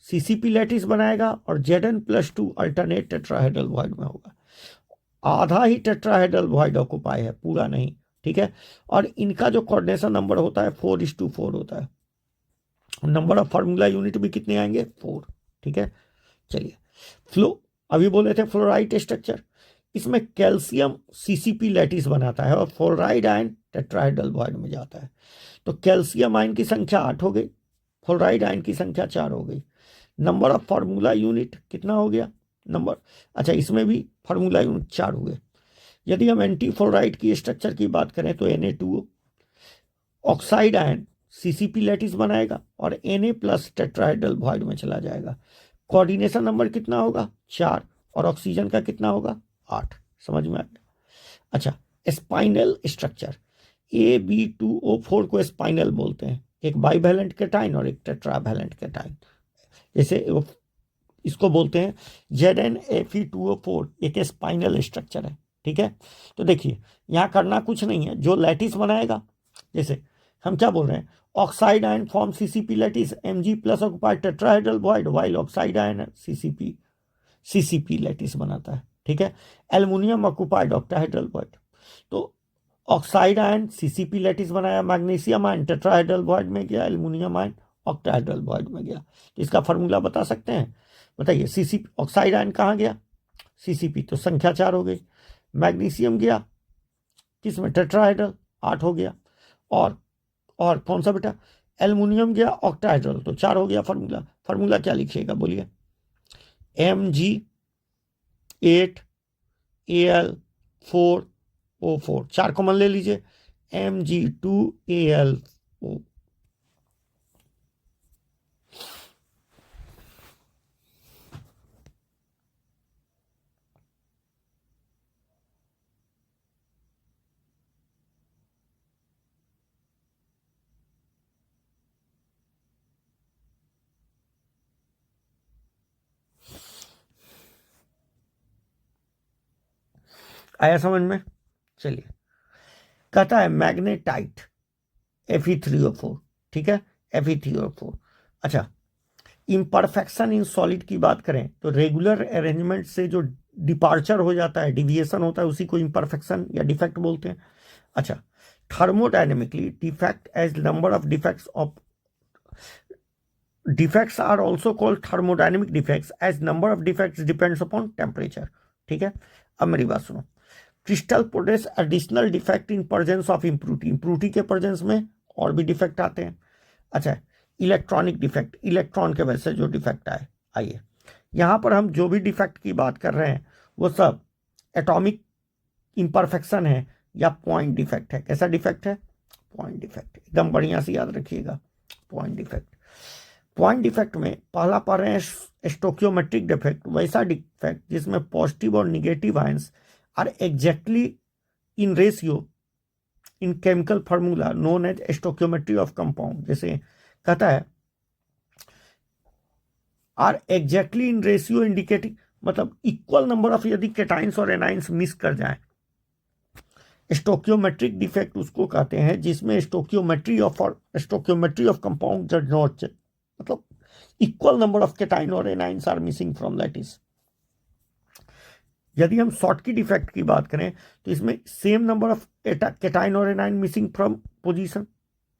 सीसीपी लैटिस बनाएगा और Zn+2 अल्टरनेट टेट्राहेड्रल वॉइड में होगा। आधा ही टेट्राहेड्रल वॉइड ऑक्युपाई है, पूरा नहीं, ठीक है। और इनका जो कोऑर्डिनेशन नंबर होता है 4:4 होता है। नंबर ऑफ फार्मूला यूनिट भी कितने आएंगे? 4, ठीक है। चलिए, फ्लो अभी बोले थे फ्लोराइड स्ट्रक्चर, इसमें कैल्शियम सीसीपी लैटिस बनाता है और फ्लोराइड आयन टेट्राहेड्रल वॉइड में जाता है। तो कैल्शियम आयन की संख्या 8 हो गई, फ्लोराइड आयन की संख्या 4 हो गई। नंबर ऑफ फार्मूला यूनिट कितना हो गया? नंबर, अच्छा इसमें भी फार्मूला यूनिट 4 हुए। यदि हम एंटी फ्लोराइड की स्ट्रक्चर की बात करें तो Na2O, oxide ion CCP lattice बनाएगा और Na+ टेट्राहेड्रल वॉइड में चला जाएगा। कोऑर्डिनेशन नंबर कितना होगा? 4, और ऑक्सीजन का कितना होगा? 8। समझ में आ गया? अच्छा, स्पाइनल स्ट्रक्चर, Ab2O4 को स्पाइनल बोलते हैं, एक बाइवैलेंट कैटाइन और एक टेट्रावैलेंट कैटाइन। जैसे इसको बोलते हैं Zn Fe2O4, एक स्पाइनल स्ट्रक्चर है, ठीक है। तो देखिए यहाँ करना कुछ नहीं है, जो लैटिस बनाएगा, जैसे हम क्या बोल रहे हैं, oxide ion form CCP lattice Mg+ occupied tetrahedral void, while oxide ion CCP lattice बनाता है, ठीक है। एल्युमिनियम ऑक्युपाइड ऑक्टाहेड्रल वॉइड, तो ऑक्साइड आयन सीसीपी लैटिस बनाया, मैग्नीशियम आयन टेट्राहेड्रल वॉइड में गया, एल्युमिनियम आयन ऑक्टाहेड्रल वॉइड में गया। तो इसका फार्मूला बता सकते हैं? बताइए, सीसीपी ऑक्साइड आयन कहाँ गया? सीसीपी, तो संख्या 4 हो गई। मैग्नीशियम गया किसमें? टेट्राहेड्रल, 8 हो गया। और कौन सा बेटा? एल्युमिनियम गया ऑक्टाहेड्रल, तो 4 हो गया। फार्मूला क्या लिखिएगा बोलिए? Mg8Al4O4, 4 कॉमन ले लीजिए, Mg2Al4। आया समझ में? चलिए, कहता है मैग्नेटाइट Fe3O4, ठीक है, Fe3O4। अच्छा, इम्परफेक्शन इन सॉलिड की बात करें तो रेगुलर अरेंजमेंट से जो डिपार्चर हो जाता है, डिविएशन होता है, उसी को इम्परफेक्शन या डिफेक्ट बोलते हैं। अच्छा, thermodynamically defect as number of defects are also called thermodynamic defects as number of defects depends upon temperature, ठीक है। अब मेरी बात सुनो, crystal produce additional defect in presence of impurity के प्रेजेंस में और भी डिफेक्ट आते हैं। अच्छा, इलेक्ट्रॉनिक डिफेक्ट, इलेक्ट्रॉन के वजह से जो डिफेक्ट आए। आइए, यहाँ पर हम जो भी डिफेक्ट की बात कर रहे हैं वो सब एटॉमिक इम्परफेक्शन है या पॉइंट डिफेक्ट है। कैसा डिफेक्ट है? पॉइंट डिफेक्ट, एकदम बढ़िया से याद रखिएगा, पॉइंट डिफेक्ट। पॉइंट डिफेक्ट में पहला पढ़ रहे हैं स्टोकियोमेट्रिक डिफेक्ट, वैसा डिफेक्ट जिसमें पॉजिटिव और negative ions are exactly in ratio in chemical formula known as stoichiometry of compound. जैसे कहता है are exactly in ratio indicating, मतलब इक्वल नंबर ऑफ यदि कैटाइंस और एनाइंस मिस कर जाएं, स्टोकियोमेट्रिक डिफेक्ट उसको कहते हैं जिसमें stoichiometry of compound does not, मतलब इक्वल नंबर ऑफ कैटाइन और anions are missing from lattice. यदि हम शॉर्टकी डिफेक्ट की बात करें तो इसमें सेम नंबर ऑफ कैटाइन और एनाइन मिसिंग फ्रॉम पोजीशन,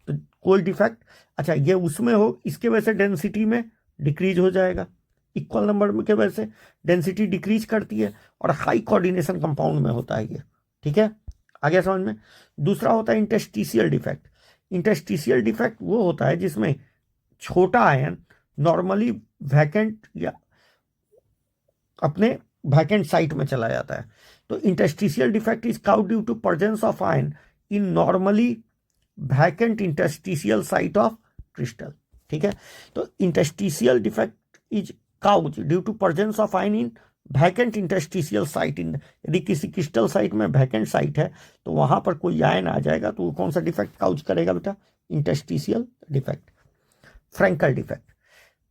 तो कोई डिफेक्ट, अच्छा ये उसमें हो, इसके वजह से डेंसिटी में डिक्रीज हो जाएगा, इक्वल नंबर में के वजह से डेंसिटी डिक्रीज करती है, और हाई कोऑर्डिनेशन कंपाउंड में होता है ये, ठीक है। आगे समझ में? दूसरा होता है इंटरस्टिशियल डिफेक्ट। इंटरस्टिशियल डिफेक्ट वो होता है जिसमें छोटा आयन नॉर्मली वैकेंट या अपने वैकेंट साइट में चला जाता है। तो interstitial defect is caused due to presence of ion in normally vacant interstitial site of crystal, ठीक है। तो interstitial defect is caused due to presence of ion in vacant interstitial site in, यदि किसी क्रिस्टल साइट में vacant site है तो वहां पर कोई आयन आ जाएगा तो वो कौन सा डिफेक्ट काउज करेगा बेटा? Interstitial defect. Frenkel defect,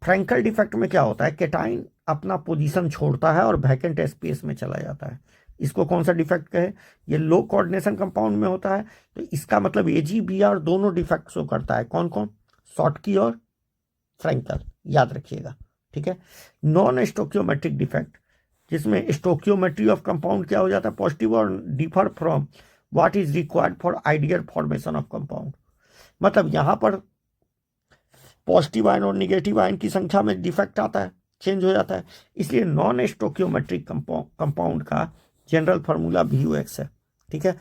Frenkel defect में क्या होता है, कैटाइन अपना पोजीशन छोड़ता है और वैकेंट स्पेस में चला जाता है, इसको कौन सा डिफेक्ट कहे? ये लो कोऑर्डिनेशन कंपाउंड में होता है, तो इसका मतलब AgBr दोनों डिफेक्ट शो करता है। कौन कौन? शॉर्टकी और फ्रैंकल, याद रखिएगा, ठीक है। नॉन स्टोकियोमेट्रिक डिफेक्ट, जिसमें स्टोकियोमेट्री ऑफ कंपाउंड क्या हो जाता है, पॉजिटिव और differ from what is required for ideal formation of compound. मतलब यहां पर पॉजिटिव आयन और निगेटिव आयन की संख्या में डिफेक्ट आता है, चेंज हो जाता है, इसलिए नॉन स्टोकियोमेट्रिक कंपाउंड का जनरल फार्मूला BuX है। ठीक है,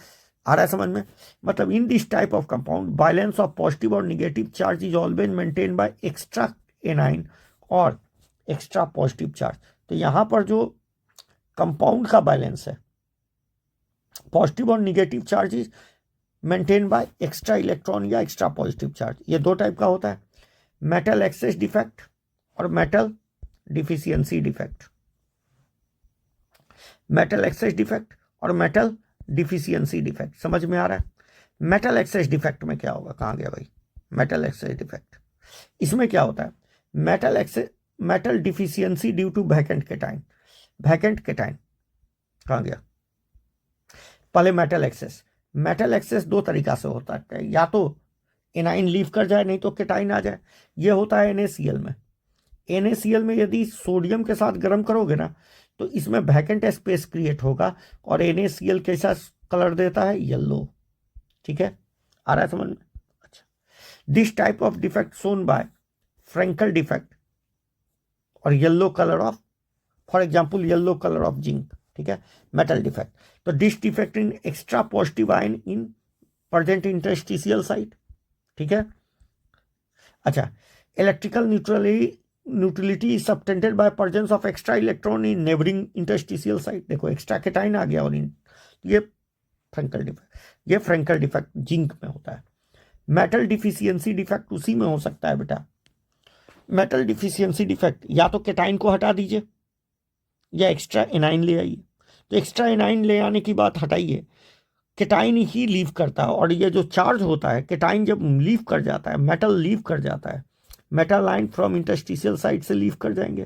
आ रहा है समझ में। मतलब in this type of compound balance of positive और negative charge is always maintain by extra anion और एक्स्ट्रा पॉजिटिव चार्ज। तो यहां पर जो कंपाउंड का बैलेंस है, पॉजिटिव और negative charge is maintain by extra electron या एक्स्ट्रा पॉजिटिव चार्ज। ये दो टाइप का होता है, मेटल एक्सेस डिफेक्ट और metal deficiency defect. Metal access defect और मेटल डिफिशियंसी डिफेक्ट, समझ में आ रहा है। मेटल एक्सेस डिफेक्ट में क्या होगा, कहां गया भाई मेटल एक्सेस डिफेक्ट, इसमें क्या होता है, metal deficiency due to vacant cation. Vacant cation कहां गया, पहले मेटल एक्सेस दो तरीका से होता है, या तो एनाइन लीव कर जाए, नहीं तो केटाइन आ जाए। ये होता है NaCl में। NaCl में यदि सोडियम के साथ गर्म करोगे ना, तो इसमें वैकेंट स्पेस क्रिएट होगा और NaCl कैसा कलर देता है, येलो। ठीक है, आ रहा है समझ में। अच्छा, this type of defect shown by Frenkel defect और yellow colour of, for example yellow colour of zinc. ठीक है, मेटल डिफेक्ट। तो this defect in extra positive ion in present interstitial site. ठीक है, अच्छा, electrical neutrality is subtended by presence of extra electron in neighbouring interstitial site. देखो extra cation आ गया, और ये फ्रेंकल डिफेक्ट जिंक में होता है। मेटल डिफिशियंसी डिफेक्ट उसी में हो सकता है बेटा। मेटल डिफिशियंसी डिफेक्ट या तो केटाइन को हटा दीजिए या एक्स्ट्रा एनाइन ले आइए। तो एक्स्ट्रा एनाइन ले आने की बात हटाइए, केटाइन ही लीव करता है, और ये जो चार्ज होता है, केटाइन जब लीव कर जाता है, मेटल लीव कर जाता है, metal line from interstitial side से लीव कर जाएंगे,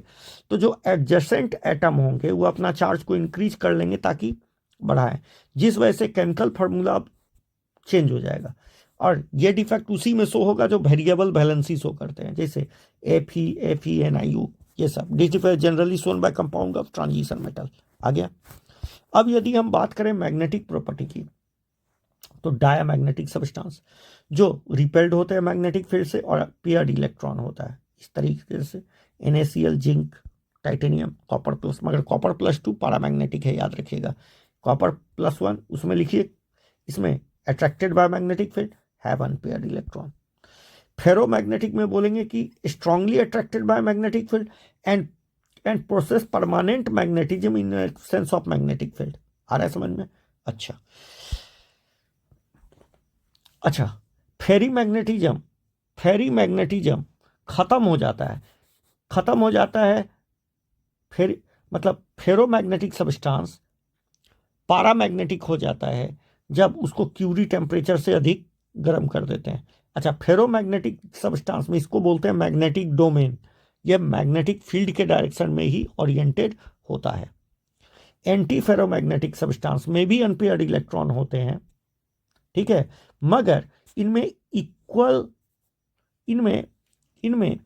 तो जो एडजेसेंट एटम होंगे वो अपना चार्ज को इंक्रीज कर लेंगे ताकि बढ़ाएं, जिस वजह से केमिकल फार्मूला चेंज हो जाएगा। और ये डिफेक्ट उसी में शो होगा जो वेरिएबल वैलेंसी शो करते हैं, जैसे Fe, NiU, ये सब। This defect generally shown by compound of transition metal. आ गया। अब यदि हम बात करें मैग्नेटिक प्रॉपर्टी की, तो डायामैग्नेटिक सब्सटेंस जो रिपेल्ड होते हैं मैग्नेटिक फील्ड से और पेयर्ड इलेक्ट्रॉन होता है, इस तरीके से NaCl, zinc, titanium, copper plus, मगर कॉपर +2 पैरामैग्नेटिक है, याद रखिएगा। कॉपर +1 उसमें लिखिए, इसमें attracted by magnetic field, have unpaired electron. Ferromagnetic में बोलेंगे कि strongly attracted by magnetic field and process permanent magnetism in absence of magnetic field. आ रहा है समझ में। अच्छा, फेरी मैग्नेटिज्म खत्म हो जाता है फेरी, मतलब फेरोमैग्नेटिक सब्सटेंस पैरामैग्नेटिक हो जाता है जब उसको क्यूरी टेम्परेचर से अधिक गर्म कर देते हैं। अच्छा, फेरोमैग्नेटिक सब्सटेंस में इसको बोलते हैं मैग्नेटिक डोमेन। यह मैग्नेटिक फील्ड के डायरेक्शन में ही ओरिएंटेड होता है। एंटी फेरोमैग्नेटिक सब्सटेंस में भी अनपेयर्ड इलेक्ट्रॉन होते हैं, ठीक है, मगर इनमें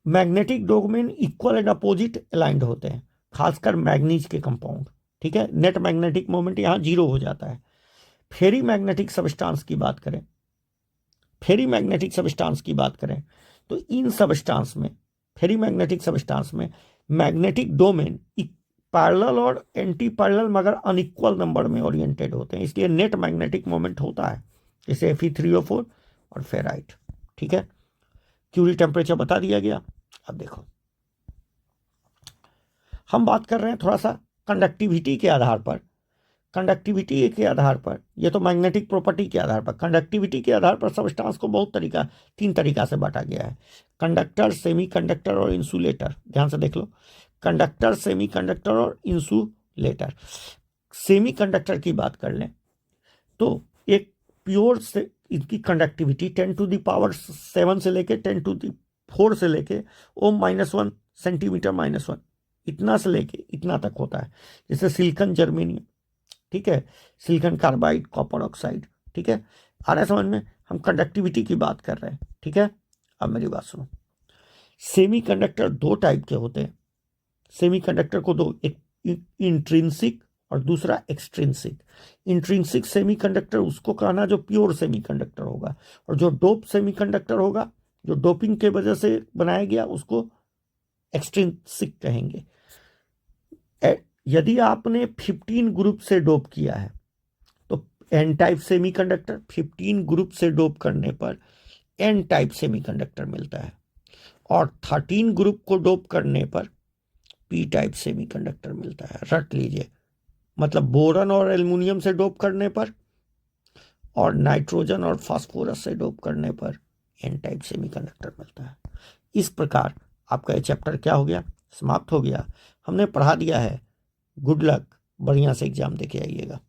magnetic domain equal and opposite aligned होते हैं, खासकर मैग्नीज के कंपाउंड। ठीक है, नेट मैग्नेटिक मोमेंट यहां 0 हो जाता है। फेरी मैग्नेटिक सब्सटेंस की बात करें तो इन सब्सटेंस में, फेरी मैग्नेटिक सब्सटेंस में मैग्नेटिक डोमेन पैरेलल और एंटी पैरेलल मगर अनइक्वल नंबर में ओरिएंटेड होते हैं, इसलिए नेट मैग्नेटिक मोमेंट होता है, जैसे Fe3O4 और फेराइट। ठीक है, क्यूरी टेम्परेचर बता दिया गया। अब देखो, हम बात कर रहे हैं थोड़ा सा कंडक्टिविटी के आधार पर। ये तो मैग्नेटिक प्रॉपर्टी के आधार पर, कंडक्टिविटी के आधार पर सब्सटेंस को बहुत 3 तरीका से बांटा गया है, कंडक्टर, सेमीकंडक्टर और इंसुलेटर। ध्यान से देख लो, कंडक्टर, सेमीकंडक्टर और इंसुलेटर। सेमीकंडक्टर की बात कर लें तो एक प्योर से इसकी कंडक्टिविटी 10⁻7 से लेके 10⁴ से लेके Ω-1 सेंटीमीटर -1 इतना से लेके इतना तक होता है, जैसे सिलिकॉन, जर्मेनियम, ठीक है, सिलिकॉन कार्बाइड, कॉपर ऑक्साइड। ठीक है, आ रहा है समझ में। हम कंडक्टिविटी की बात कर रहे हैं। ठीक है, अब मेरी बात सुनो, सेमीकंडक्टर दो टाइप के होते हैं। सेमीकंडक्टर को दो, एक इंट्रिंसिक और दूसरा एक्सट्रिंसिक। इंट्रिंसिक सेमीकंडक्टर उसको कहना जो प्योर सेमीकंडक्टर होगा, और जो डोप सेमीकंडक्टर होगा, जो डोपिंग के वजह से बनाया गया, उसको एक्सट्रिंसिक कहेंगे। यदि आपने 15 ग्रुप से डोप किया है तो एन टाइप सेमीकंडक्टर, 15 ग्रुप से डोप करने पर एन टाइप सेमीकंडक्टर मिलता है, और 13 ग्रुप को डोप करने पर पी टाइप सेमीकंडक्टर मिलता है। रट लीजिए, मतलब बोरन और एल्युमिनियम से डोप करने पर और नाइट्रोजन और फास्फोरस से डोप करने पर एन टाइप सेमीकंडक्टर मिलता है। इस प्रकार आपका ये चैप्टर क्या हो गया, समाप्त हो गया। हमने पढ़ा दिया है। गुड लक, बढ़िया से एग्जाम देके आइएगा।